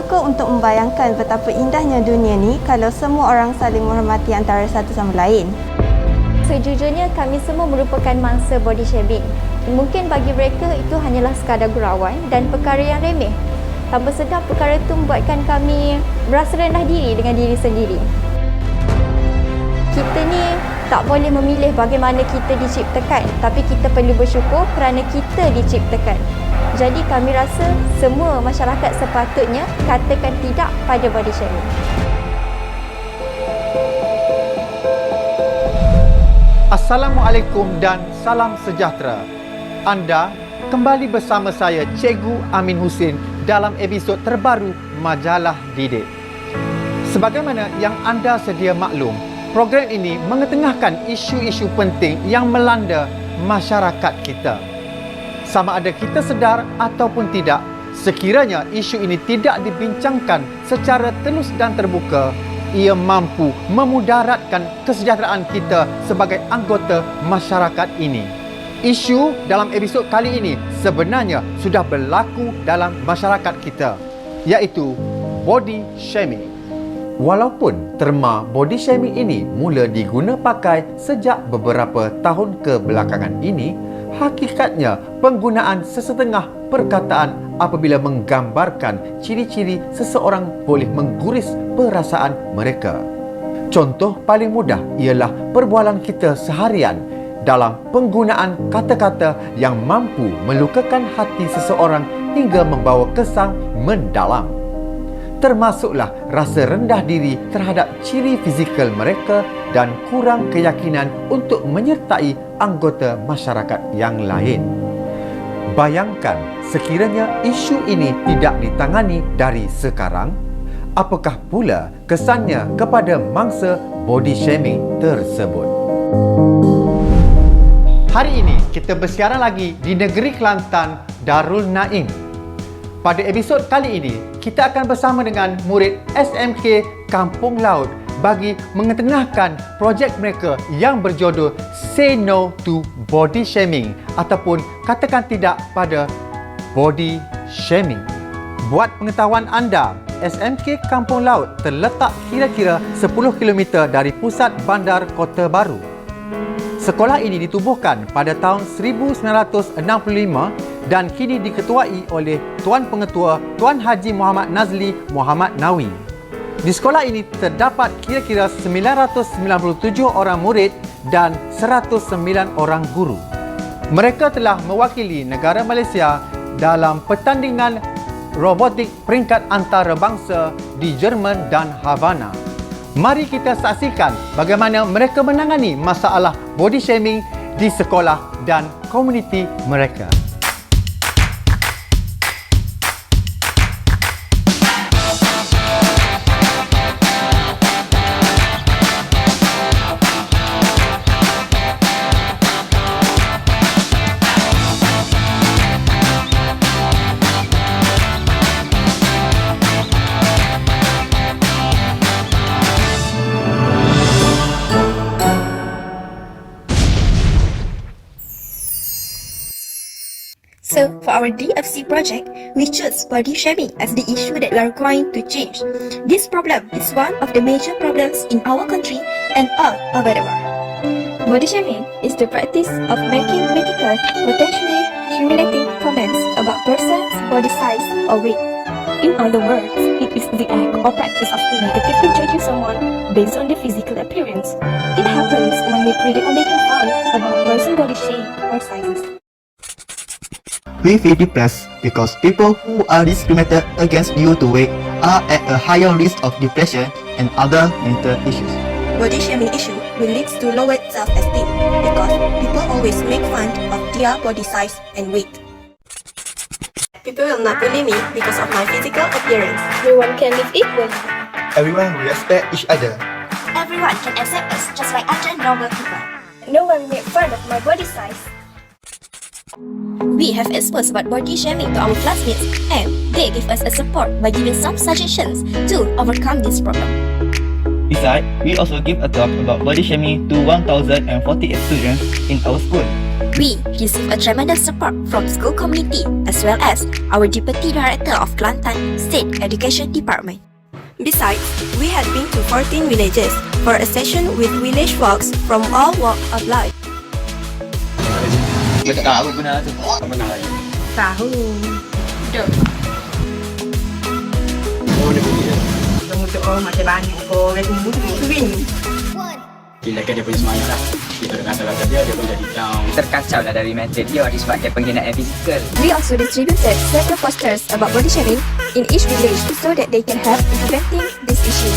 Sukar untuk membayangkan betapa indahnya dunia ni kalau semua orang saling menghormati antara satu sama lain. Sejujurnya kami semua merupakan mangsa body shaming. Mungkin bagi mereka itu hanyalah sekadar gurauan dan perkara yang remeh. Tanpa sedar perkara itu membuatkan kami berasa rendah diri dengan diri sendiri. Kita ni tak boleh memilih bagaimana kita diciptakan, tapi kita perlu bersyukur kerana kita diciptakan. Jadi kami rasa semua masyarakat sepatutnya katakan tidak pada body shaming. Assalamualaikum dan salam sejahtera. Anda kembali bersama saya Cikgu Amin Husin dalam episod terbaru Majalah Didik. Sebagaimana yang anda sedia maklum, program ini mengetengahkan isu-isu penting yang melanda masyarakat kita. Sama ada kita sedar ataupun tidak, sekiranya isu ini tidak dibincangkan secara telus dan terbuka, ia mampu memudaratkan kesejahteraan kita sebagai anggota masyarakat ini. Isu dalam episod kali ini sebenarnya sudah berlaku dalam masyarakat kita, iaitu body shaming. Walaupun terma body shaming ini mula diguna pakai sejak beberapa tahun kebelakangan ini, hakikatnya penggunaan sesetengah perkataan apabila menggambarkan ciri-ciri seseorang boleh mengguris perasaan mereka. Contoh paling mudah ialah perbualan kita seharian dalam penggunaan kata-kata yang mampu melukakan hati seseorang hingga membawa kesan mendalam. Termasuklah rasa rendah diri terhadap ciri fizikal mereka dan kurang keyakinan untuk menyertai anggota masyarakat yang lain. Bayangkan sekiranya isu ini tidak ditangani dari sekarang, apakah pula kesannya kepada mangsa body shaming tersebut? Hari ini kita bersiaran lagi di negeri Kelantan, Darul Naim. Pada episod kali ini, kita akan bersama dengan murid SMK Kampung Laut bagi mengetengahkan projek mereka yang berjodoh Say No to Body Shaming ataupun katakan tidak pada body shaming. Buat pengetahuan anda, SMK Kampung Laut terletak kira-kira 10 km dari pusat bandar Kota Baru. Sekolah ini ditubuhkan pada tahun 1965 dan kini diketuai oleh Tuan Pengetua Tuan Haji Muhammad Nazli Muhammad Nawi. Di sekolah ini terdapat kira-kira 997 orang murid dan 109 orang guru. Mereka telah mewakili negara Malaysia dalam pertandingan robotik peringkat antarabangsa di Jerman dan Havana. Mari kita saksikan bagaimana mereka menangani masalah body shaming di sekolah dan komuniti mereka. So, for our DFC project, we chose body shaming as the issue that we are going to change. This problem is one of the major problems in our country and all over the world. Body shaming is the practice of making critical, potentially humiliating comments about person's body size or weight. In other words, it is the act or practice of negatively judging someone based on their physical appearance. It happens when we predict or making fun about a person's body shape or sizes. We feel depressed because people who are discriminated against due to weight are at a higher risk of depression and other mental issues. Body shaming issue will lead to lowered self-esteem because people always make fun of their body size and weight. People will not bully me because of my physical appearance. Everyone can live equally. Everyone will respect each other. Everyone can accept us just like other normal people. No one make fun of my body size. We have exposed about body shaming to our classmates and they give us a support by giving some suggestions to overcome this problem. Besides, we also give a talk about body shaming to 1,048 students in our school. We receive a tremendous support from school community as well as our Deputy Director of Kelantan State Education Department. Besides, we had been to 14 villages for a session with village folks from all walks of life. Kita tak tahu benar tu. Tak pernah lagi. Tahu. Duk. Oh, dia pergi dah. Kita mutuk macam banyak kau. Dia tunggu tu ring. Hilang dia punya semangat lah. Kita dengan salah dia pun jadi down. Terkacau lah dari mental dia disebabkan penghinaan fizikal. We also distributed several posters about body shaming in each village so that they can help in preventing this issue.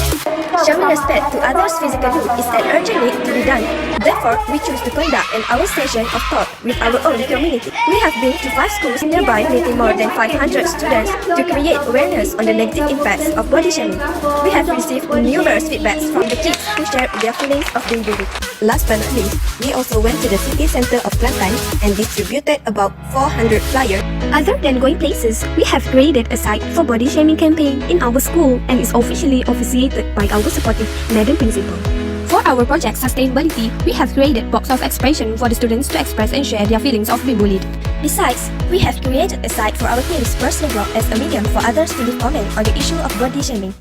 Showing respect to others' physical look is an urgent need to be done. Therefore, we choose to conduct an hour session of talk with our own community. We have been to 5 schools nearby, meeting more than 500 students to create awareness on the negative impacts of body shaming. We have received numerous feedbacks from the kids who shared their feelings of being bullied. Last but not least, we also went to the city center of Kelantan and distributed about 400 flyers. Other than going places, we have created a site for body shaming campaign in our school and is officially officiated by our supportive Madam Principal. For our project Sustainability, we have created box of expression for the students to express and share their feelings of being bullied. Besides, we have created a site for our team's personal blog as a medium for others to leave comment on the issue of body shaming.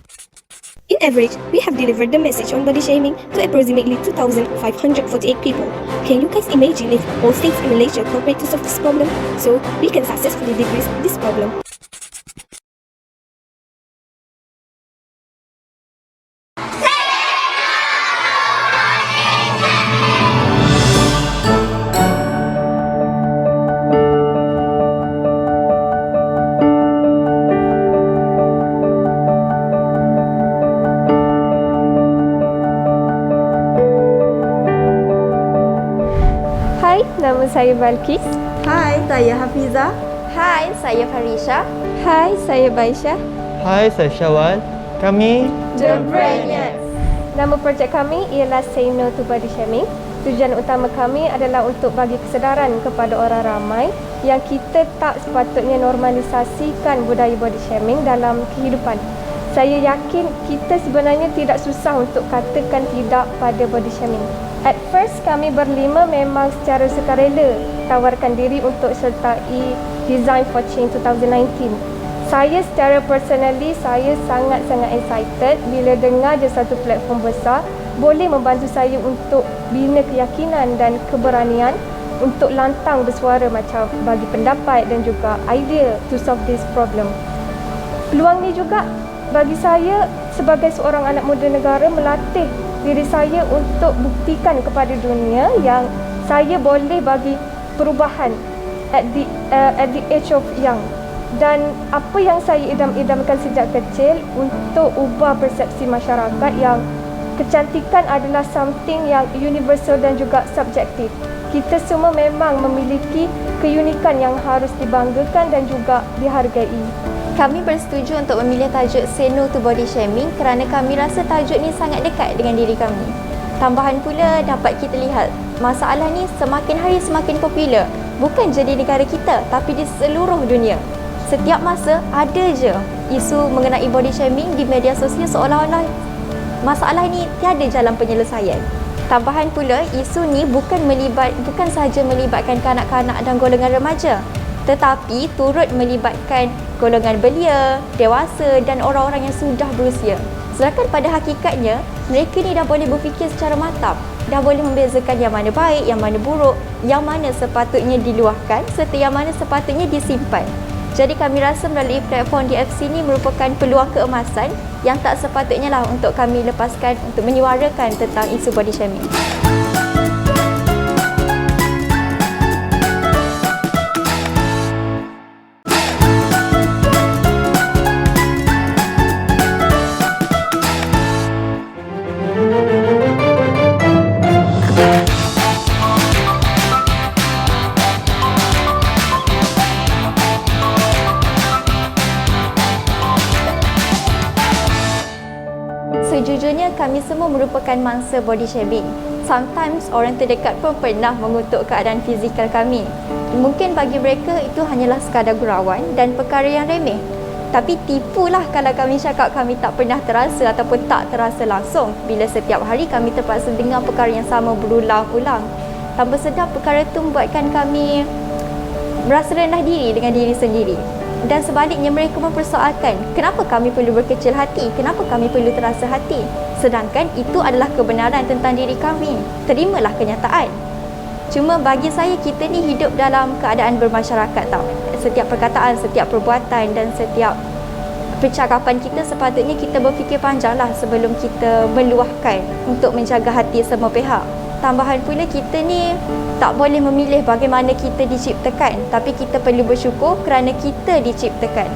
In average, we have delivered the message on body shaming to approximately 2,548 people. Can you guys imagine if all states in Malaysia cooperate to solve this problem so we can successfully decrease this problem? Hai, nama saya Balkis. Hai, saya Hafiza. Hai, saya Farisha. Hai, saya Baisyah. Hai, saya Syawal. Kami The Brainiacs. Nama projek kami ialah Say No to Body Shaming. Tujuan utama kami adalah untuk bagi kesedaran kepada orang ramai yang kita tak sepatutnya normalisasikan budaya body shaming dalam kehidupan. Saya yakin kita sebenarnya tidak susah untuk katakan tidak pada body shaming. At first, kami berlima memang secara sukarela tawarkan diri untuk sertai Design for Change 2019. Saya secara personally, saya sangat-sangat excited bila dengar je satu platform besar boleh membantu saya untuk bina keyakinan dan keberanian untuk lantang bersuara macam bagi pendapat dan juga idea to solve this problem. Peluang ni juga bagi saya sebagai seorang anak muda negara melatih diri saya untuk buktikan kepada dunia yang saya boleh bagi perubahan at the age of young. Dan apa yang saya idam-idamkan sejak kecil untuk ubah persepsi masyarakat yang kecantikan adalah something yang universal dan juga subjektif. Kita semua memang memiliki keunikan yang harus dibanggakan dan juga dihargai. Kami bersetuju untuk memilih tajuk Say No to Body Shaming kerana kami rasa tajuk ni sangat dekat dengan diri kami. Tambahan pula dapat kita lihat masalah ni semakin hari semakin popular. Bukan je di negara kita tapi di seluruh dunia. Setiap masa ada je isu mengenai body shaming di media sosial seolah-olah masalah ni tiada jalan penyelesaian. Tambahan pula isu ni bukan sahaja melibatkan kanak-kanak dan golongan remaja tetapi turut melibatkan golongan belia, dewasa dan orang-orang yang sudah berusia. Sedangkan pada hakikatnya, mereka ni dah boleh berfikir secara matap, dah boleh membezakan yang mana baik, yang mana buruk, yang mana sepatutnya diluahkan serta yang mana sepatutnya disimpan. Jadi kami rasa melalui platform DFC ni merupakan peluang keemasan yang tak sepatutnya lah untuk kami lepaskan untuk menyuarakan tentang isu body shaming. Sejujurnya kami semua merupakan mangsa body shaming. Sometimes orang terdekat pun pernah mengutuk keadaan fizikal kami. Mungkin bagi mereka itu hanyalah sekadar gurauan dan perkara yang remeh. Tapi tipulah kalau kami cakap kami tak pernah terasa ataupun tak terasa langsung bila setiap hari kami terpaksa dengar perkara yang sama berulang-ulang. Tanpa sedar perkara itu membuatkan kami merasa rendah diri dengan diri sendiri. Dan sebaliknya mereka mempersoalkan kenapa kami perlu berkecil hati, kenapa kami perlu terasa hati. Sedangkan itu adalah kebenaran tentang diri kami. Terimalah kenyataan. Cuma bagi saya, kita ni hidup dalam keadaan bermasyarakat tau. Setiap perkataan, setiap perbuatan dan setiap percakapan kita sepatutnya kita berfikir panjanglah sebelum kita meluahkan untuk menjaga hati semua pihak. Tambahan pula, kita ni tak boleh memilih bagaimana kita diciptakan, tapi kita perlu bersyukur kerana kita diciptakan.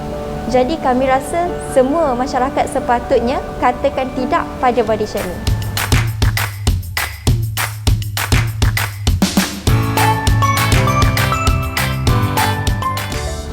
Jadi kami rasa semua masyarakat sepatutnya katakan tidak pada body shaming.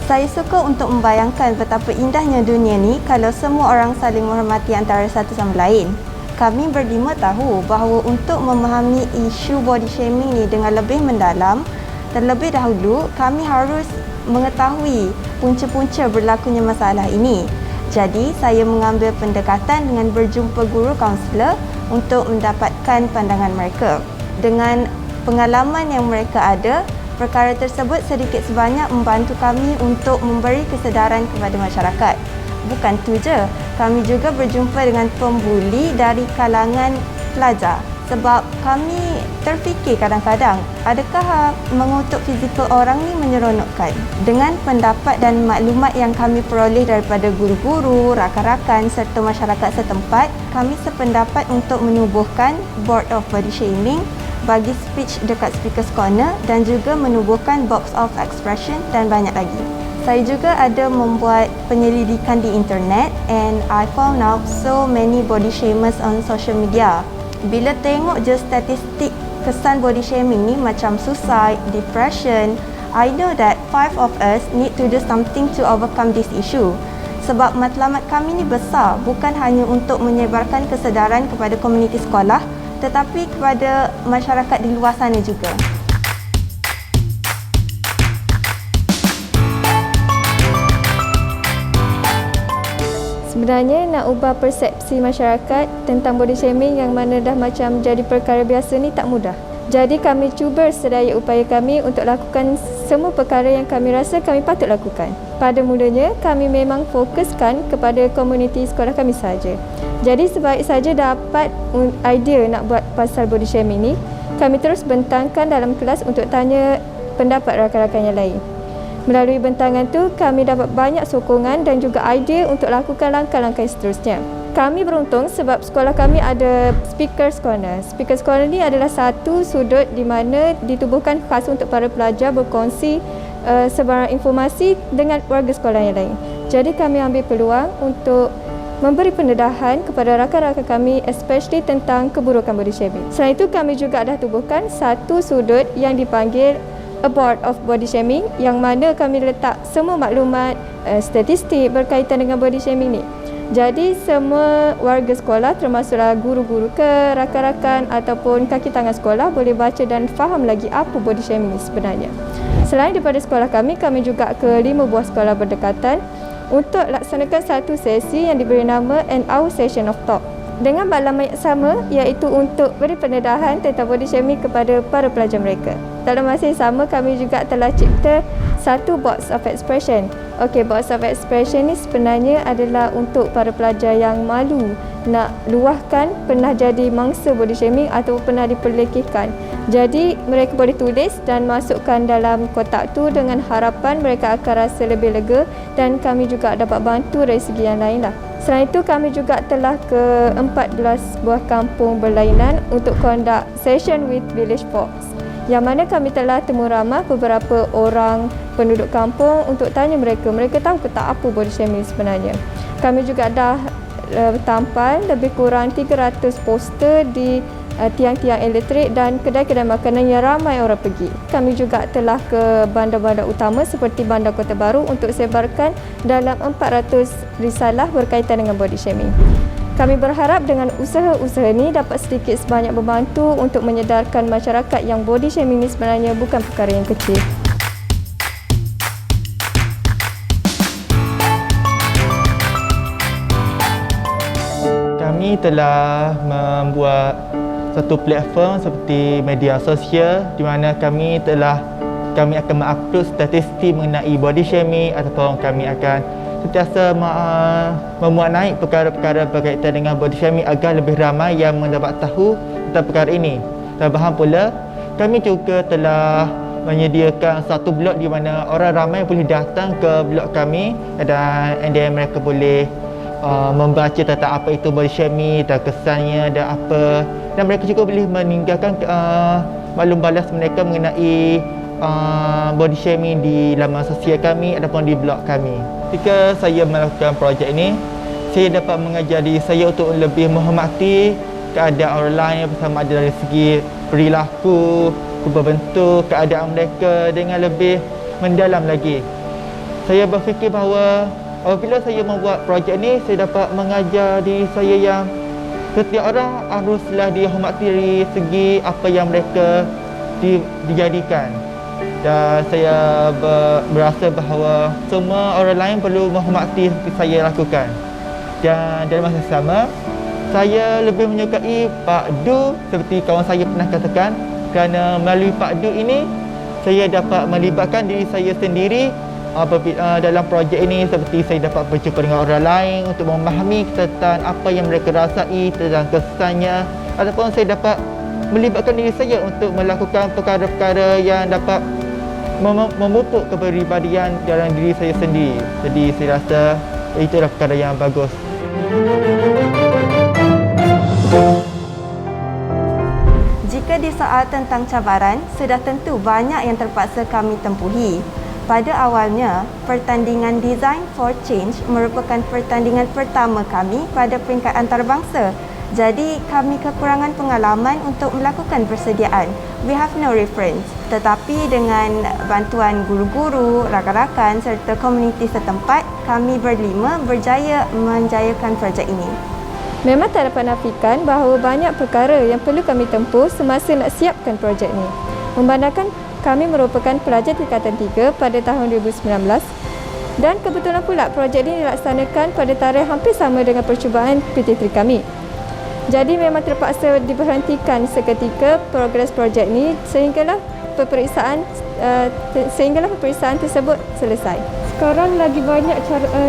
Saya suka untuk membayangkan betapa indahnya dunia ni kalau semua orang saling menghormati antara satu sama lain. Kami berlima tahu bahawa untuk memahami isu body shaming ni dengan lebih mendalam, terlebih dahulu kami harus mengetahui punca-punca berlakunya masalah ini. Jadi, saya mengambil pendekatan dengan berjumpa guru kaunselor untuk mendapatkan pandangan mereka. Dengan pengalaman yang mereka ada, perkara tersebut sedikit sebanyak membantu kami untuk memberi kesedaran kepada masyarakat. Bukan tu je, kami juga berjumpa dengan pembuli dari kalangan pelajar. Sebab kami terfikir kadang-kadang, adakah mengutuk fizikal orang ni menyeronokkan? Dengan pendapat dan maklumat yang kami peroleh daripada guru-guru, rakan-rakan serta masyarakat setempat, kami sependapat untuk menubuhkan Board of Body Shaming bagi speech dekat Speakers Corner dan juga menubuhkan Box of Expression dan banyak lagi. Saya juga ada membuat penyelidikan di internet and I found out so many body shamers on social media. Bila tengok je statistik kesan body shaming ni macam suicide, depression, I know that 5 of us need to do something to overcome this issue. Sebab matlamat kami ni besar, bukan hanya untuk menyebarkan kesedaran kepada komuniti sekolah, tetapi kepada masyarakat di luar sana juga. Sebenarnya nak ubah persepsi masyarakat tentang body shaming yang mana dah macam jadi perkara biasa ni tak mudah. Jadi kami cuba sedaya upaya kami untuk lakukan semua perkara yang kami rasa kami patut lakukan. Pada mulanya, kami memang fokuskan kepada komuniti sekolah kami saja. Jadi sebaik saja dapat idea nak buat pasal body shaming ni, kami terus bentangkan dalam kelas untuk tanya pendapat rakan-rakan yang lain. Melalui bentangan tu, kami dapat banyak sokongan dan juga idea untuk lakukan langkah-langkah seterusnya. Kami beruntung sebab sekolah kami ada Speakers Corner. Speakers Corner ni adalah satu sudut di mana ditubuhkan khas untuk para pelajar berkongsi sebarang informasi dengan warga sekolah yang lain. Jadi kami ambil peluang untuk memberi pendedahan kepada rakan-rakan kami especially tentang keburukan body shaming. Selain itu, kami juga dah tubuhkan satu sudut yang dipanggil A Board of Body Shaming yang mana kami letak semua maklumat statistik berkaitan dengan body shaming ni. Jadi semua warga sekolah termasuklah guru-guru ke, rakan-rakan ataupun kaki tangan sekolah boleh baca dan faham lagi apa body shaming ni sebenarnya. Selain daripada sekolah kami juga ke 5 buah sekolah berdekatan untuk laksanakan satu sesi yang diberi nama An Hour Session of Talk dengan maklumat yang sama, iaitu untuk beri pendedahan tentang body shaming kepada para pelajar mereka. Dalam masa yang sama, kami juga telah cipta satu Box of Expression. Okey, Box of Expression ni sebenarnya adalah untuk para pelajar yang malu nak luahkan pernah jadi mangsa body shaming atau pernah diperlekehkan. Jadi, mereka boleh tulis dan masukkan dalam kotak tu dengan harapan mereka akan rasa lebih lega dan kami juga dapat bantu dari segi yang lain lah. Selain itu, kami juga telah ke 14 buah kampung berlainan untuk conduct session with Village Fox, yang mana kami telah temu ramah beberapa orang penduduk kampung untuk tanya mereka tahu ke tak apa body shaming sebenarnya. Kami juga dah tampal lebih kurang 300 poster di tiang-tiang elektrik dan kedai-kedai makanan yang ramai orang pergi. Kami juga telah ke bandar-bandar utama seperti Bandar Kota Baru untuk sebarkan dalam 400 risalah berkaitan dengan body shaming. Kami berharap dengan usaha-usaha ini dapat sedikit sebanyak membantu untuk menyedarkan masyarakat yang body shaming ini sebenarnya bukan perkara yang kecil. Kami telah membuat satu platform seperti media sosial di mana kami akan mengupload statistik mengenai body shaming ataupun kami akan sentiasa memuat naik perkara-perkara berkaitan dengan body shaming agar lebih ramai yang mendapat tahu tentang perkara ini. Tambahan pula, kami juga telah menyediakan satu blog di mana orang ramai boleh datang ke blog kami dan mereka boleh membaca tentang apa itu body shaming dan kesannya dan apa, dan mereka juga boleh meninggalkan maklum balas mereka mengenai body shaming di laman sosial kami ataupun di blog kami. Ketika saya melakukan projek ini, saya dapat mengajar diri saya untuk lebih menghormati keadaan orang lain bersama ada dari segi perilaku, bentuk, keadaan mereka dengan lebih mendalam lagi. Saya berfikir bahawa apabila saya membuat projek ini, saya dapat mengajar diri saya yang setiap orang haruslah dihormati dari segi apa yang mereka dijadikan. Dan saya berasa bahawa semua orang lain perlu menghormati seperti saya lakukan. Dan dalam masa sama, saya lebih menyukai Pak Du seperti kawan saya pernah katakan, kerana melalui Pak Du ini saya dapat melibatkan diri saya sendiri dalam projek ini, seperti saya dapat berjumpa dengan orang lain untuk memahami tentang apa yang mereka rasai, tentang kesannya, ataupun saya dapat melibatkan diri saya untuk melakukan perkara-perkara yang dapat memupuk kepribadian dalam diri saya sendiri. Jadi saya rasa itulah perkara yang bagus. Jika disoal tentang cabaran, sudah tentu banyak yang terpaksa kami tempuhi. Pada awalnya, pertandingan Design for Change merupakan pertandingan pertama kami pada peringkat antarabangsa. Jadi, kami kekurangan pengalaman untuk melakukan persediaan. We have no reference. Tetapi dengan bantuan guru-guru, rakan-rakan serta komuniti setempat, kami berlima berjaya menjayakan projek ini. Memang tak dapat nafikan bahawa banyak perkara yang perlu kami tempuh semasa nak siapkan projek ini. Memandangkan kami merupakan pelajar tingkatan 3 pada tahun 2019 dan kebetulan pula projek ini dilaksanakan pada tarikh hampir sama dengan percubaan PT3 kami. Jadi memang terpaksa diberhentikan seketika progres projek ini sehinggalah peperiksaan tersebut selesai. Sekarang lagi banyak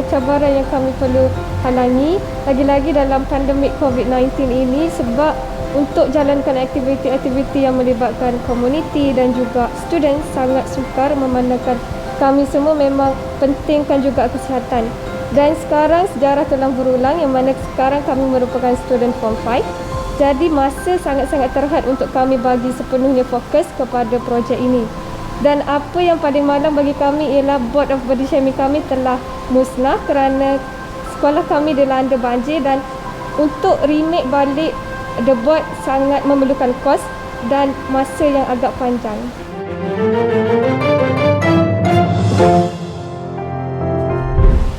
cabaran yang kami perlu halangi, lagi-lagi dalam pandemik COVID-19 ini, sebab untuk jalankan aktiviti-aktiviti yang melibatkan komuniti dan juga student sangat sukar, memandangkan kami semua memang pentingkan juga kesihatan. Dan sekarang sejarah telah berulang, yang mana sekarang kami merupakan student Form 5. Jadi masa sangat-sangat terhad untuk kami bagi sepenuhnya fokus kepada projek ini. Dan apa yang paling malang bagi kami ialah Board of Body Shaming kami telah musnah kerana sekolah kami dilanda banjir, dan untuk remake balik The Board sangat memerlukan kos dan masa yang agak panjang.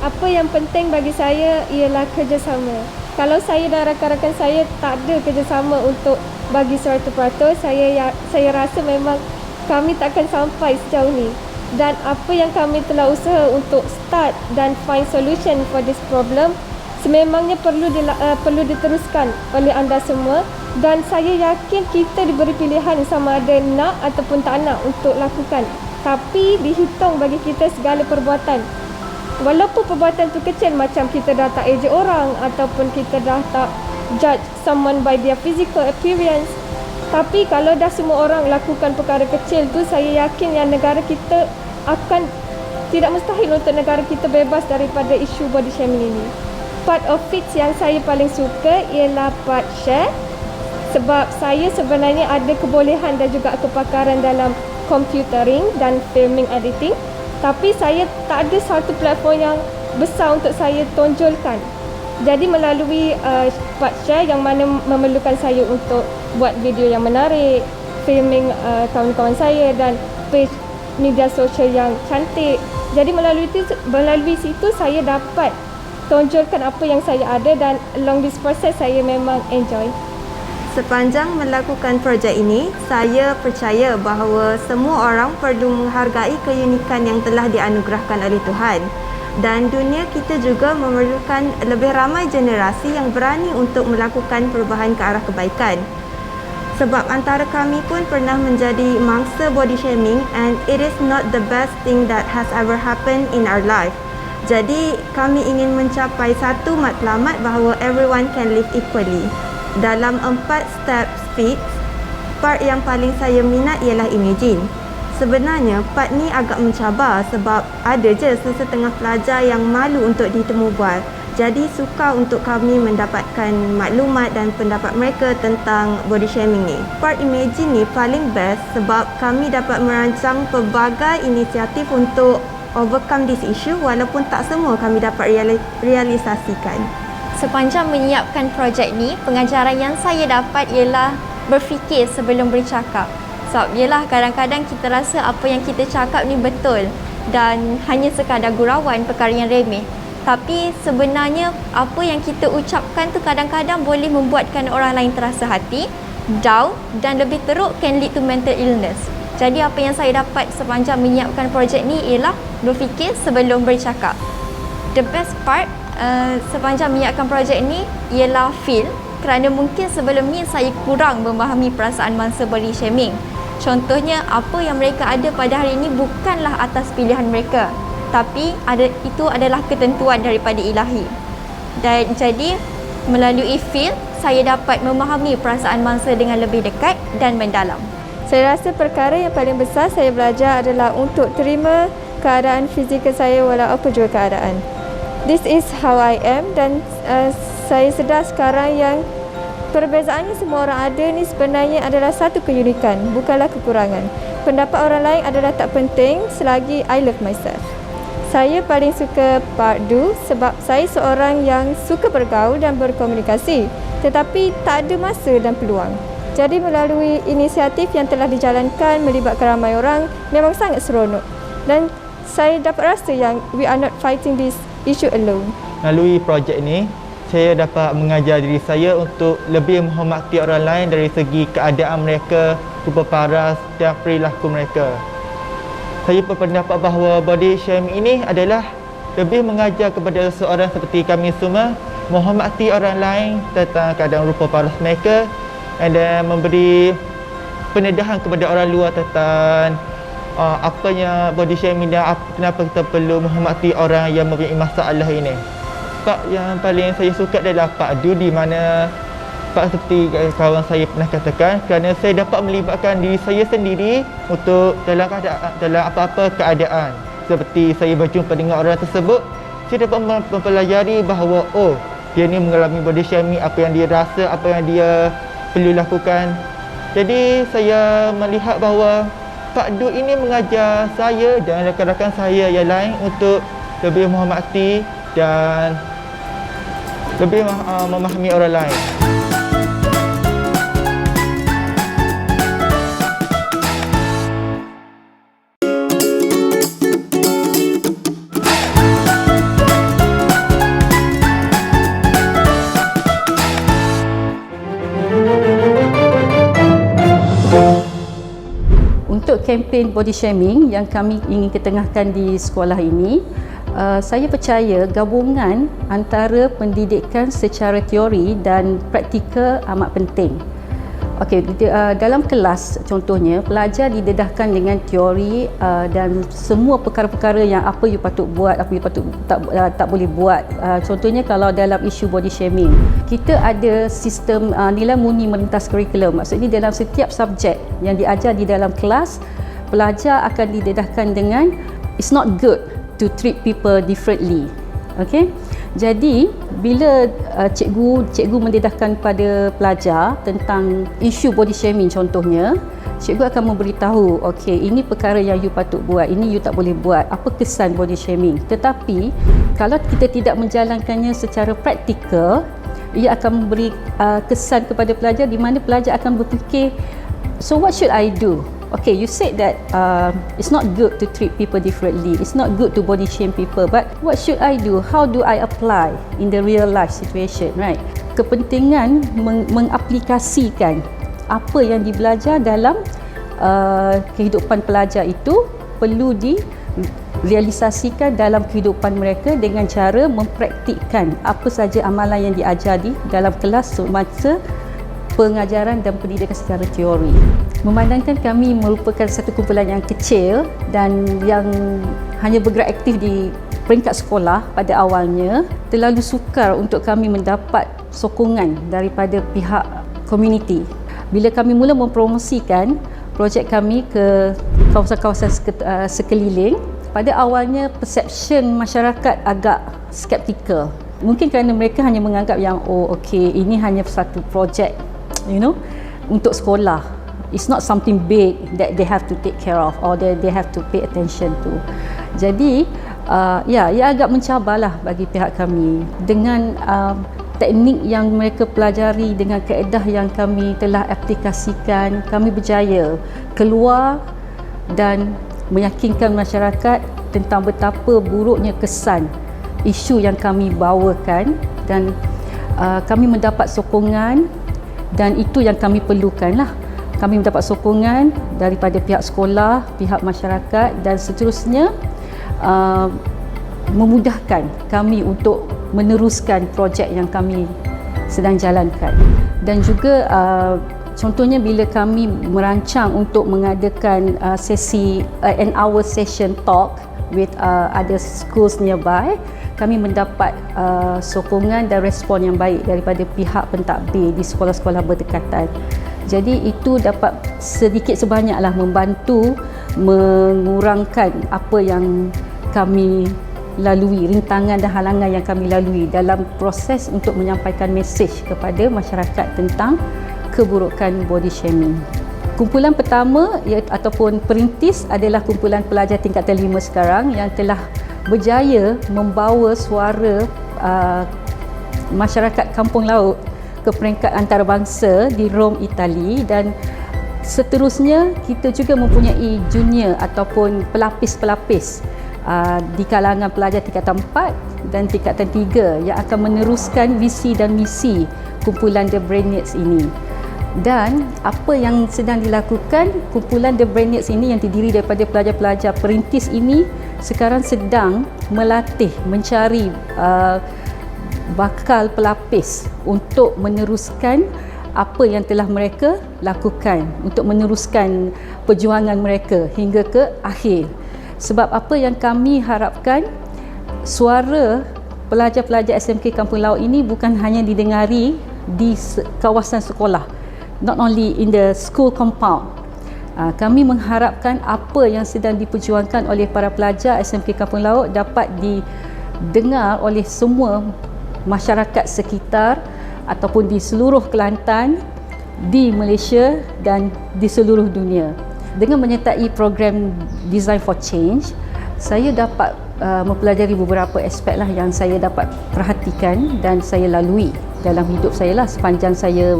Apa yang penting bagi saya ialah kerjasama. Kalau saya dan rakan-rakan saya tak ada kerjasama untuk bagi 100%, saya rasa memang kami takkan sampai sejauh ni. Dan apa yang kami telah usaha untuk start dan find solution for this problem sememangnya perlu diteruskan oleh anda semua, dan saya yakin kita diberi pilihan sama ada nak ataupun tak nak untuk lakukan. Tapi dihitung bagi kita segala perbuatan. Walaupun perbuatan tu kecil, macam kita dah tak ejek orang ataupun kita dah tak judge someone by their physical appearance. Tapi kalau dah semua orang lakukan perkara kecil tu, saya yakin yang negara kita akan, tidak mustahil untuk negara kita bebas daripada isu body shaming ini. Part of it yang saya paling suka ialah part share, sebab saya sebenarnya ada kebolehan dan juga kepakaran dalam computering dan filming editing. Tapi saya tak ada satu platform yang besar untuk saya tonjolkan. Jadi melalui part share yang mana memerlukan saya untuk buat video yang menarik, filming kawan-kawan saya dan page media sosial yang cantik. Jadi melalui situ saya dapat tonjolkan apa yang saya ada, dan along this process saya memang enjoy. Sepanjang melakukan projek ini, saya percaya bahawa semua orang perlu menghargai keunikan yang telah dianugerahkan oleh Tuhan. Dan dunia kita juga memerlukan lebih ramai generasi yang berani untuk melakukan perubahan ke arah kebaikan. Sebab antara kami pun pernah menjadi mangsa body shaming and it is not the best thing that has ever happened in our life. Jadi kami ingin mencapai satu matlamat bahawa everyone can live equally. Dalam 4 steps fix, part yang paling saya minat ialah imagine. Sebenarnya part ni agak mencabar sebab ada je sesetengah pelajar yang malu untuk ditemu bual. Jadi sukar untuk kami mendapatkan maklumat dan pendapat mereka tentang body shaming ni. Part imagine ni paling best sebab kami dapat merancang pelbagai inisiatif untuk overcome this issue walaupun tak semua kami dapat realisasikan. Sepanjang menyiapkan projek ni, pengajaran yang saya dapat ialah berfikir sebelum bercakap. Sebab yelah kadang-kadang kita rasa apa yang kita cakap ni betul dan hanya sekadar gurauan, perkara yang remeh. Tapi sebenarnya apa yang kita ucapkan tu kadang-kadang boleh membuatkan orang lain terasa hati, down dan lebih teruk can lead to mental illness. Jadi apa yang saya dapat sepanjang menyiapkan projek ni ialah berfikir sebelum bercakap. The best part sepanjang menyiapkan projek ni ialah feel, kerana mungkin sebelum ni saya kurang memahami perasaan mangsa body shaming. Contohnya apa yang mereka ada pada hari ini bukanlah atas pilihan mereka, tapi itu adalah ketentuan daripada ilahi. Dan jadi melalui feel saya dapat memahami perasaan mangsa dengan lebih dekat dan mendalam. Saya rasa perkara yang paling besar saya belajar adalah untuk terima keadaan fizikal saya walau apa jua keadaan. This is how I am dan saya sedar sekarang yang perbezaannya semua orang ada ni sebenarnya adalah satu keunikan, bukanlah kekurangan. Pendapat orang lain adalah tak penting selagi I love myself. Saya paling suka part do sebab saya seorang yang suka bergaul dan berkomunikasi tetapi tak ada masa dan peluang. Jadi melalui inisiatif yang telah dijalankan melibatkan ramai orang memang sangat seronok dan saya dapat rasa yang we are not fighting this issue alone. Melalui projek ini, saya dapat mengajar diri saya untuk lebih menghormati orang lain dari segi keadaan mereka, rupa paras dan perilaku mereka. Saya berpendapat bahawa body shaming ini adalah lebih mengajar kepada seseorang seperti kami semua menghormati orang lain tentang keadaan rupa paras mereka dan memberi pendedahan kepada orang luar tentang apanya body shaming dan kenapa kita perlu menghormati orang yang mempunyai masalah ini. Part yang paling saya suka adalah part do, di mana part seperti kawan saya pernah katakan, kerana saya dapat melibatkan diri saya sendiri untuk dalam apa-apa keadaan. Seperti saya berjumpa dengan orang tersebut, saya dapat mempelajari bahawa dia ni mengalami body shaming, apa yang dia rasa, apa yang dia perlu lakukan. Jadi saya melihat bahawa part do ini mengajar saya dan rakan-rakan saya yang lain untuk lebih menghormati dan lebih memahami orang lain. Untuk kempen body shaming yang kami ingin ketengahkan di sekolah ini, saya percaya gabungan antara pendidikan secara teori dan praktikal amat penting. Okey, dalam kelas contohnya pelajar didedahkan dengan teori dan semua perkara-perkara yang apa you patut buat, apa you patut tak boleh buat. Contohnya kalau dalam isu body shaming, kita ada sistem nilai murni merentas kurikulum. Maksudnya dalam setiap subjek yang diajar di dalam kelas, pelajar akan didedahkan dengan it's not good to treat people differently. Okey. Jadi bila cikgu mendedahkan pada pelajar tentang isu body shaming contohnya, cikgu akan memberitahu, okey, ini perkara yang you patut buat, ini you tak boleh buat, apa kesan body shaming. Tetapi kalau kita tidak menjalankannya secara praktikal, ia akan memberi kesan kepada pelajar di mana pelajar akan berfikir, so what should I do? Okay, you said that it's not good to treat people differently. It's not good to body shame people. But what should I do? How do I apply in the real life situation, right? Kepentingan mengaplikasikan apa yang dibelajar dalam kehidupan pelajar itu perlu direalisasikan dalam kehidupan mereka dengan cara mempraktikkan apa saja amalan yang diajar di dalam kelas semasa pengajaran dan pendidikan secara teori. Memandangkan kami merupakan satu kumpulan yang kecil dan yang hanya bergerak aktif di peringkat sekolah pada awalnya, terlalu sukar untuk kami mendapat sokongan daripada pihak komuniti. Bila kami mula mempromosikan projek kami ke kawasan-kawasan sekeliling, pada awalnya perseption masyarakat agak skeptikal. Mungkin kerana mereka hanya menganggap yang ini hanya satu projek untuk sekolah. It's not something big that they have to take care of or they have to pay attention to. Jadi ia agak mencabarlah bagi pihak kami dengan teknik yang mereka pelajari, dengan kaedah yang kami telah aplikasikan. Kami berjaya keluar dan meyakinkan masyarakat tentang betapa buruknya kesan isu yang kami bawakan, dan kami mendapat sokongan, dan itu yang kami perlukanlah. Kami mendapat sokongan daripada pihak sekolah, pihak masyarakat, dan seterusnya memudahkan kami untuk meneruskan projek yang kami sedang jalankan. Dan juga contohnya bila kami merancang untuk mengadakan sesi an hour session talk with other schools nearby, kami mendapat sokongan dan respon yang baik daripada pihak pentadbir di sekolah-sekolah berdekatan. Jadi itu dapat sedikit sebanyaklah membantu mengurangkan apa yang kami lalui, rintangan dan halangan yang kami lalui dalam proses untuk menyampaikan mesej kepada masyarakat tentang keburukan body shaming. Kumpulan pertama ataupun perintis adalah kumpulan pelajar tingkatan 5 sekarang yang telah berjaya membawa suara masyarakat Kampung Laut ke peringkat antarabangsa di Rom, Itali, dan seterusnya kita juga mempunyai junior ataupun pelapis-pelapis di kalangan pelajar tingkatan 4 dan tingkatan 3 yang akan meneruskan visi dan misi kumpulan The Brainiacs ini. Dan apa yang sedang dilakukan kumpulan The Brainiacs ini yang terdiri daripada pelajar-pelajar perintis ini sekarang sedang melatih, mencari bakal pelapis untuk meneruskan apa yang telah mereka lakukan, untuk meneruskan perjuangan mereka hingga ke akhir. Sebab apa yang kami harapkan, suara pelajar-pelajar SMK Kampung Laut ini bukan hanya didengari di kawasan sekolah, not only in the school compound. Kami mengharapkan apa yang sedang diperjuangkan oleh para pelajar SMK Kampung Laut dapat didengar oleh semua masyarakat sekitar ataupun di seluruh Kelantan, di Malaysia dan di seluruh dunia. Dengan menyertai program Design for Change, saya dapat mempelajari beberapa aspek lah yang saya dapat perhatikan dan saya lalui dalam hidup saya lah sepanjang saya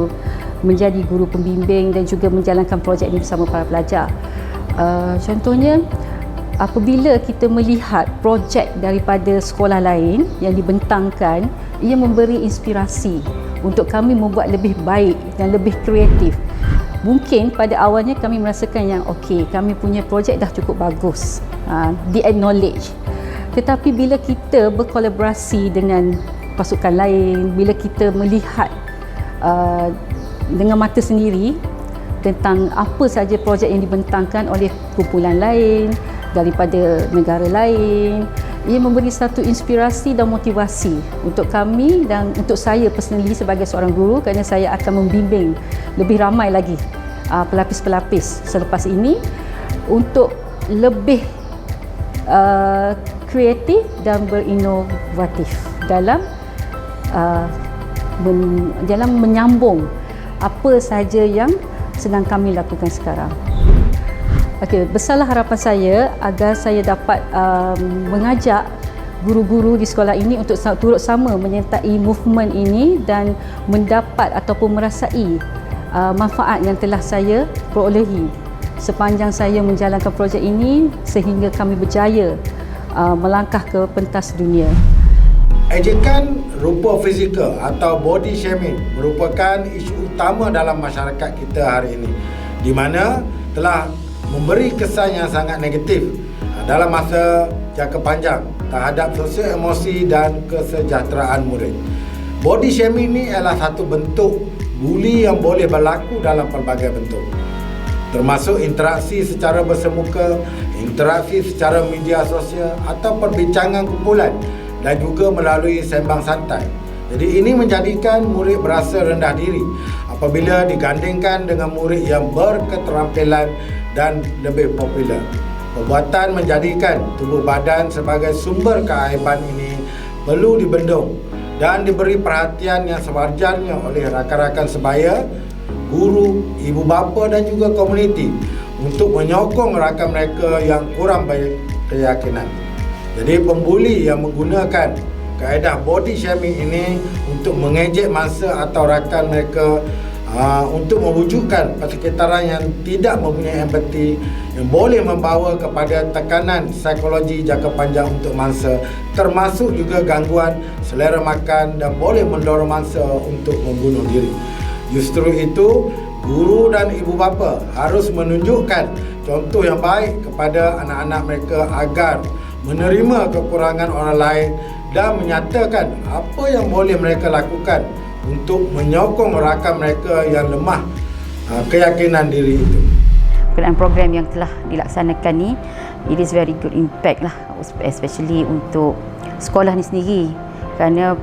menjadi guru pembimbing dan juga menjalankan projek ini bersama para pelajar. Contohnya, apabila kita melihat projek daripada sekolah lain yang dibentangkan, ia memberi inspirasi untuk kami membuat lebih baik dan lebih kreatif. Mungkin pada awalnya kami merasakan yang kami punya projek dah cukup bagus, di-acknowledge. Tetapi bila kita berkolaborasi dengan pasukan lain, bila kita melihat dengan mata sendiri tentang apa saja projek yang dibentangkan oleh kumpulan lain daripada negara lain, ia memberi satu inspirasi dan motivasi untuk kami dan untuk saya personally sebagai seorang guru, kerana saya akan membimbing lebih ramai lagi pelapis-pelapis selepas ini untuk lebih kreatif dan berinovatif dalam menyambung apa saja yang sedang kami lakukan sekarang. Besarlah harapan saya agar saya dapat mengajak guru-guru di sekolah ini untuk turut sama menyertai movement ini dan mendapat ataupun merasai manfaat yang telah saya perolehi sepanjang saya menjalankan projek ini sehingga kami berjaya melangkah ke pentas dunia. Ejekan rupa fizikal atau body shaming merupakan isu utama dalam masyarakat kita hari ini, di mana telah memberi kesan yang sangat negatif dalam masa jangka panjang terhadap sosial emosi dan kesejahteraan murid. Body shaming ini adalah satu bentuk buli yang boleh berlaku dalam pelbagai bentuk, termasuk interaksi secara bersemuka, interaksi secara media sosial atau perbincangan kumpulan dan juga melalui sembang santai. Jadi ini menjadikan murid berasa rendah diri apabila digandingkan dengan murid yang berketerampilan dan lebih popular. Perbuatan menjadikan tubuh badan sebagai sumber keaiban ini perlu dibendung dan diberi perhatian yang sewajarnya oleh rakan-rakan sebaya, guru, ibu bapa dan juga komuniti untuk menyokong rakan mereka yang kurang baik keyakinan. Jadi pembuli yang menggunakan kaedah body shaming ini untuk mengejek mangsa atau rakan mereka untuk mewujudkan persekitaran yang tidak mempunyai empati yang boleh membawa kepada tekanan psikologi jangka panjang untuk mangsa, termasuk juga gangguan selera makan dan boleh mendorong mangsa untuk membunuh diri. Justru itu, guru dan ibu bapa harus menunjukkan contoh yang baik kepada anak-anak mereka agar menerima kekurangan orang lain dan menyatakan apa yang boleh mereka lakukan untuk menyokong rakan mereka yang lemah keyakinan diri itu. Berkenaan program yang telah dilaksanakan ni, it is very good impact lah, especially untuk sekolah ni sendiri, kerana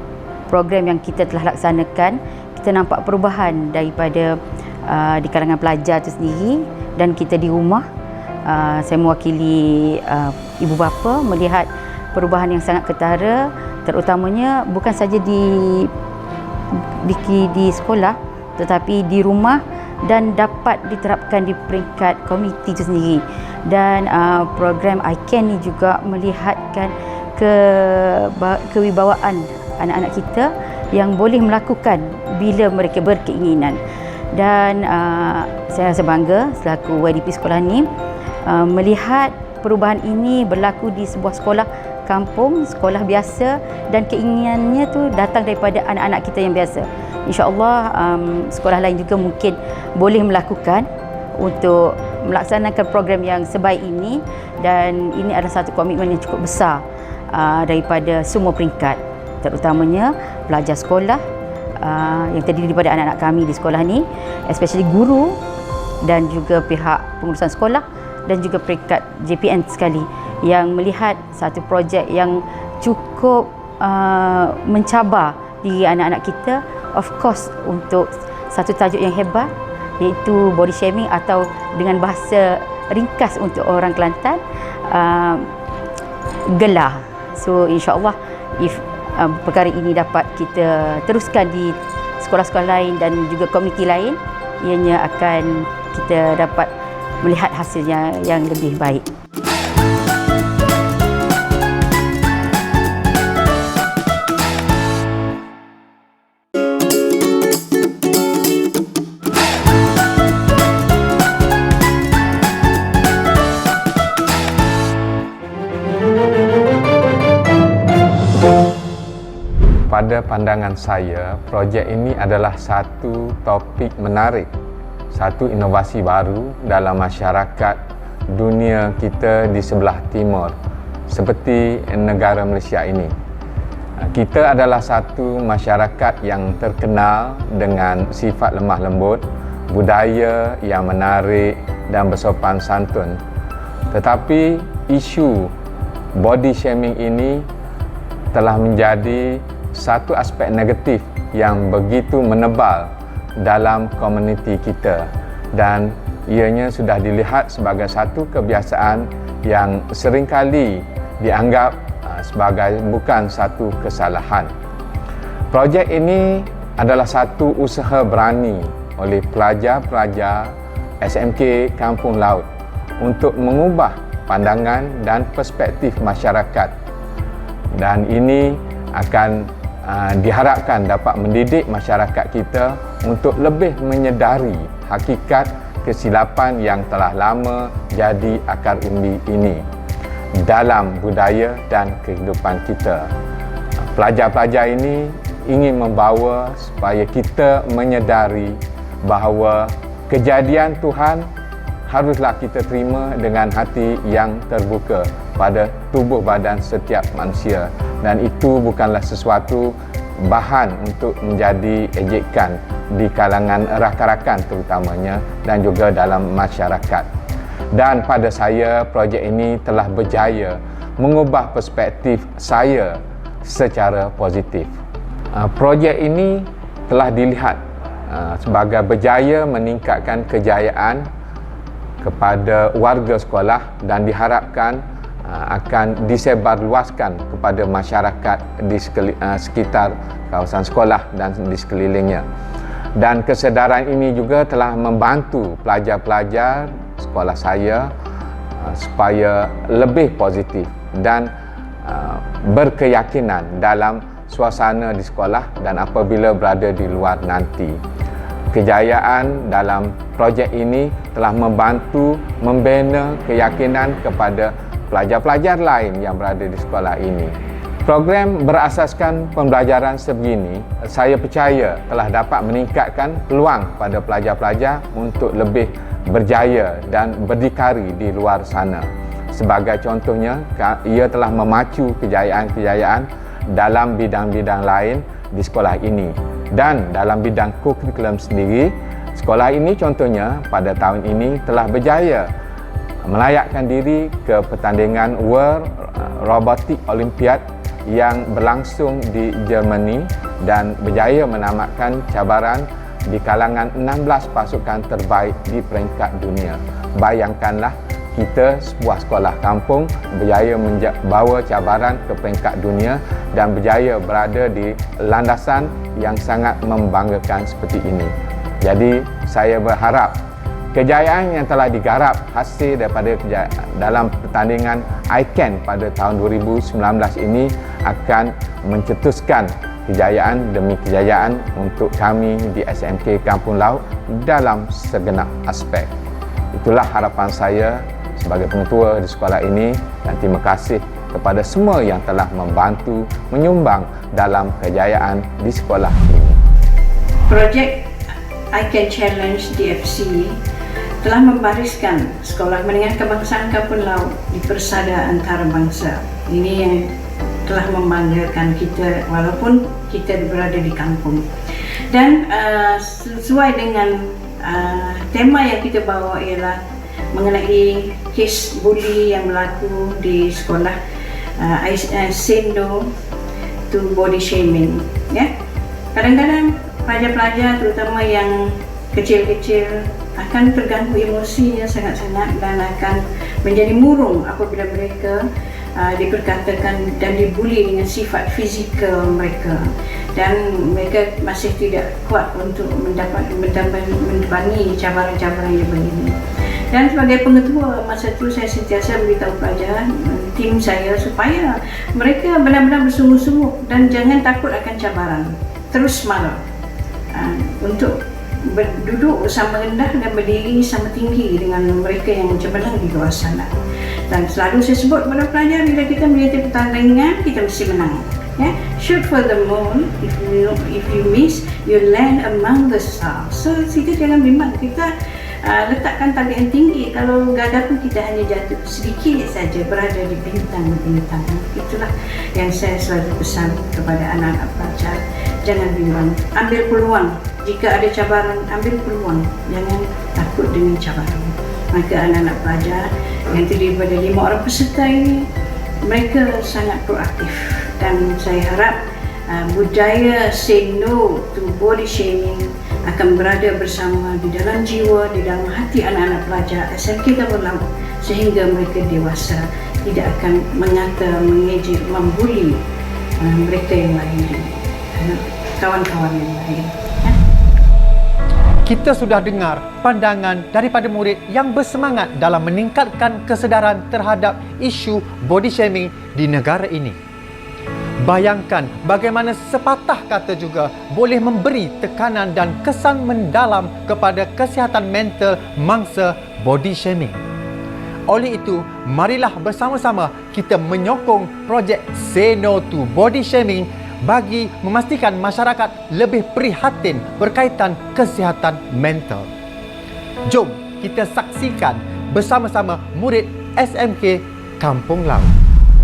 program yang kita telah laksanakan, kita nampak perubahan daripada di kalangan pelajar itu sendiri, dan kita di rumah, saya mewakili ibu bapa melihat perubahan yang sangat ketara, terutamanya bukan saja di sekolah tetapi di rumah dan dapat diterapkan di peringkat komuniti itu sendiri. Dan program ICAN ni juga melihatkan kewibawaan anak-anak kita yang boleh melakukan bila mereka berkeinginan. Dan saya rasa bangga selaku YDP sekolah ni melihat perubahan ini berlaku di sebuah sekolah kampung, sekolah biasa, dan keinginannya tu datang daripada anak-anak kita yang biasa. InsyaAllah sekolah lain juga mungkin boleh melakukan untuk melaksanakan program yang sebaik ini, dan ini adalah satu komitmen yang cukup besar daripada semua peringkat, terutamanya pelajar sekolah yang terdiri daripada anak-anak kami di sekolah ni, especially guru dan juga pihak pengurusan sekolah dan juga peringkat JPN sekali yang melihat satu projek yang cukup mencabar diri anak-anak kita. Of course, untuk satu tajuk yang hebat iaitu body shaming, atau dengan bahasa ringkas untuk orang Kelantan, gelar. So insyaAllah if perkara ini dapat kita teruskan di sekolah-sekolah lain dan juga komuniti lain, ianya akan kita dapat melihat hasilnya yang lebih baik. Pada pandangan saya, projek ini adalah satu topik menarik, satu inovasi baru dalam masyarakat dunia kita di sebelah timur, seperti negara Malaysia ini. Kita adalah satu masyarakat yang terkenal dengan sifat lemah lembut, budaya yang menarik dan bersopan santun. Tetapi isu body shaming ini telah menjadi satu aspek negatif yang begitu menebal dalam komuniti kita, dan ianya sudah dilihat sebagai satu kebiasaan yang seringkali dianggap sebagai bukan satu kesalahan. Projek ini adalah satu usaha berani oleh pelajar-pelajar SMK Kampung Laut untuk mengubah pandangan dan perspektif masyarakat, dan ini akan diharapkan dapat mendidik masyarakat kita untuk lebih menyedari hakikat kesilapan yang telah lama jadi akar umbi ini dalam budaya dan kehidupan kita. Pelajar-pelajar ini ingin membawa supaya kita menyedari bahawa kejadian Tuhan haruslah kita terima dengan hati yang terbuka pada tubuh badan setiap manusia, dan itu bukanlah sesuatu bahan untuk menjadi ejekan di kalangan rakan-rakan terutamanya dan juga dalam masyarakat. Dan pada saya, projek ini telah berjaya mengubah perspektif saya secara positif. Projek ini telah dilihat sebagai berjaya meningkatkan kejayaan kepada warga sekolah dan diharapkan akan disebarluaskan kepada masyarakat di sekitar kawasan sekolah dan di sekelilingnya. Dan kesedaran ini juga telah membantu pelajar-pelajar sekolah saya supaya lebih positif dan berkeyakinan dalam suasana di sekolah dan apabila berada di luar nanti. Kejayaan dalam projek ini telah membantu membina keyakinan kepada pelajar-pelajar lain yang berada di sekolah ini. Program berasaskan pembelajaran sebegini, saya percaya telah dapat meningkatkan peluang pada pelajar-pelajar untuk lebih berjaya dan berdikari di luar sana. Sebagai contohnya, ia telah memacu kejayaan-kejayaan dalam bidang-bidang lain di sekolah ini. Dan dalam bidang kurikulum sendiri, sekolah ini contohnya pada tahun ini telah berjaya melayakkan diri ke pertandingan World Robotic Olympiad yang berlangsung di Germany dan berjaya menamatkan cabaran di kalangan 16 pasukan terbaik di peringkat dunia. Bayangkanlah, kita sebuah sekolah kampung berjaya membawa cabaran ke peringkat dunia dan berjaya berada di landasan yang sangat membanggakan seperti ini. Jadi saya berharap kejayaan yang telah digarap hasil daripada dalam pertandingan ICANN pada tahun 2019 ini akan mencetuskan kejayaan demi kejayaan untuk kami di SMK Kampung Laut dalam segenap aspek. Itulah harapan saya sebagai pengetua di sekolah ini dan terima kasih kepada semua yang telah membantu menyumbang dalam kejayaan di sekolah ini. Projek ICANN Challenge DFC telah membariskan Sekolah Menengah Kebangsaan Kampung Laut di persada antarabangsa. Ini yang telah membanggakan kita walaupun kita berada di kampung. Dan sesuai dengan tema yang kita bawa ialah mengenai kes buli yang berlaku di sekolah, say no to body shaming. Ya, kadang-kadang pelajar-pelajar terutama yang kecil-kecil akan terganggu emosinya sangat-sangat dan akan menjadi murung apabila mereka diperkatakan dan dibuli dengan sifat fizikal mereka, dan mereka masih tidak kuat untuk mendampingi cabaran-cabaran yang begini. Dan sebagai pengetua masa itu, saya sentiasa beritahu pelajar, tim saya, supaya mereka benar-benar bersungguh-sungguh dan jangan takut akan cabaran. Terus semangat untuk duduk sama rendah dan berdiri sama tinggi dengan mereka yang cemerlang di luar sana. Dan selalu saya sebut kepada pelajar, bila kita melihat pertandingan, kita mesti menang. Ya, shoot for the moon. If you miss, you land among the stars. So kita jangan bimbang. Kita letakkan target yang tinggi. Kalau gagal pun kita hanya jatuh sedikit saja, berada di bintang-bintang. Itulah yang saya selalu pesan kepada anak-anak pelajar. Jangan bimbang, ambil peluang. Jika ada cabaran, ambil peluang. Jangan takut dengan cabaran. Maka anak-anak pelajar yang terdiri pada 5 orang peserta ini, mereka sangat proaktif. Dan saya harap budaya say no to body shaming akan berada bersama di dalam jiwa, di dalam hati anak-anak pelajar SMK Kampung Laut sehingga mereka dewasa tidak akan mengata, mengejek, membuli mereka yang lain, kawan-kawan yang lain. Kita sudah dengar pandangan daripada murid yang bersemangat dalam meningkatkan kesedaran terhadap isu body shaming di negara ini. Bayangkan bagaimana sepatah kata juga boleh memberi tekanan dan kesan mendalam kepada kesihatan mental mangsa body shaming. Oleh itu, marilah bersama-sama kita menyokong projek Say No to Body Shaming bagi memastikan masyarakat lebih prihatin berkaitan kesihatan mental. Jom kita saksikan bersama-sama murid SMK Kampung Laut.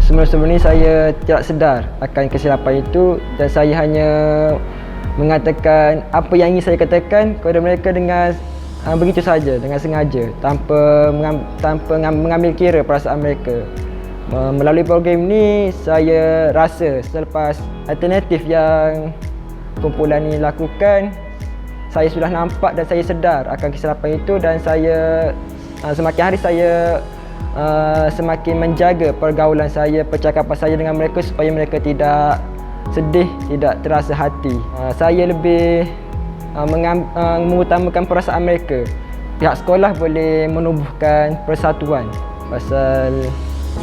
Sebelum ni saya tidak sedar akan kesilapan itu dan saya hanya mengatakan apa yang ingin saya katakan kepada mereka dengan begitu saja, dengan sengaja, tanpa mengambil kira perasaan mereka. Melalui program ni saya rasa selepas alternatif yang kumpulan ni lakukan, saya sudah nampak dan saya sedar akan kesilapan itu dan saya semakin hari saya semakin menjaga pergaulan saya, percakapan saya dengan mereka supaya mereka tidak sedih, tidak terasa hati. Saya lebih mengutamakan perasaan mereka. Pihak sekolah boleh menumbuhkan persatuan pasal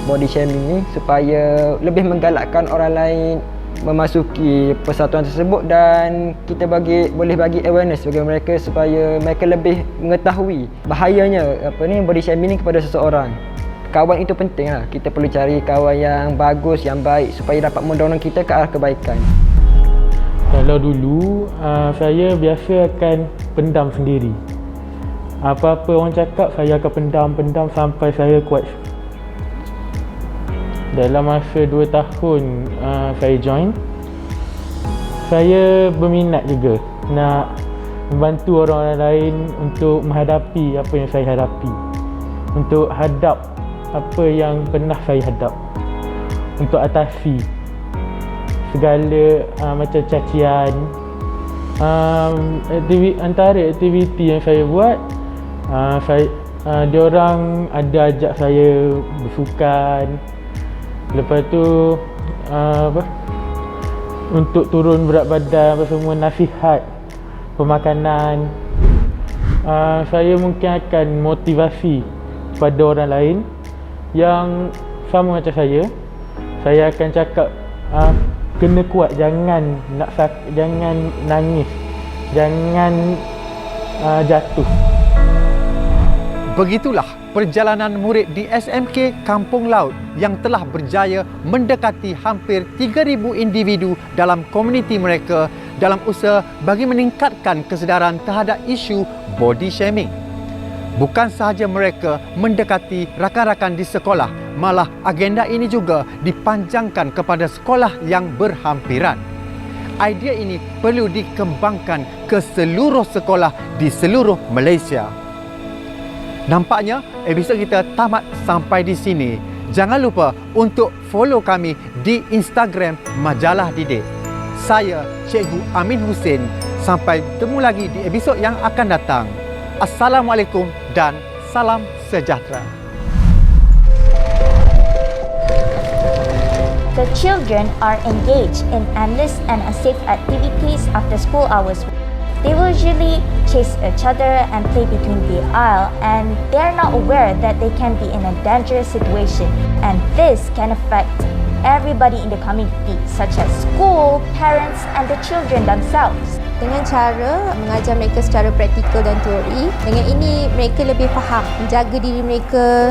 body shaming ni supaya lebih menggalakkan orang lain memasuki persatuan tersebut dan kita boleh bagi awareness bagi mereka supaya mereka lebih mengetahui bahayanya body shaming ni kepada seseorang. Kawan itu penting lah. Kita perlu cari kawan yang bagus, yang baik supaya dapat mendorong kita ke arah kebaikan. Kalau dulu saya biasa akan pendam sendiri. Apa-apa orang cakap saya akan pendam sampai saya kuat. Dalam masa 2 tahun saya join, saya berminat juga nak membantu orang lain untuk menghadapi apa yang saya hadapi, untuk hadap apa yang pernah saya hadap, untuk atasi segala macam cacian. Antara aktiviti yang saya buat, diorang ada ajak saya bersukan. Lepas tu untuk turun berat badan, apa semua, nasihat pemakanan. Saya mungkin akan motivasi kepada orang lain yang sama macam saya. Saya akan cakap kena kuat, jangan nangis, jangan jatuh. Begitulah perjalanan murid di SMK Kampung Laut yang telah berjaya mendekati hampir 3,000 individu dalam komuniti mereka dalam usaha bagi meningkatkan kesedaran terhadap isu body shaming. Bukan sahaja mereka mendekati rakan-rakan di sekolah, malah agenda ini juga dipanjangkan kepada sekolah yang berhampiran. Idea ini perlu dikembangkan ke seluruh sekolah di seluruh Malaysia. Nampaknya episod kita tamat sampai di sini. Jangan lupa untuk follow kami di Instagram Majalah Didik. Saya Cikgu Amin Hussein. Sampai bertemu lagi di episod yang akan datang. Assalamualaikum dan salam sejahtera. The children are engaged in endless and unsafe activities after school hours. They will usually chase each other and play between the aisle, and they're not aware that they can be in a dangerous situation, and this can affect everybody in the community, such as school, parents and the children themselves. Dengan cara mengajar mereka secara praktikal dan teori, dengan ini mereka lebih faham menjaga diri mereka.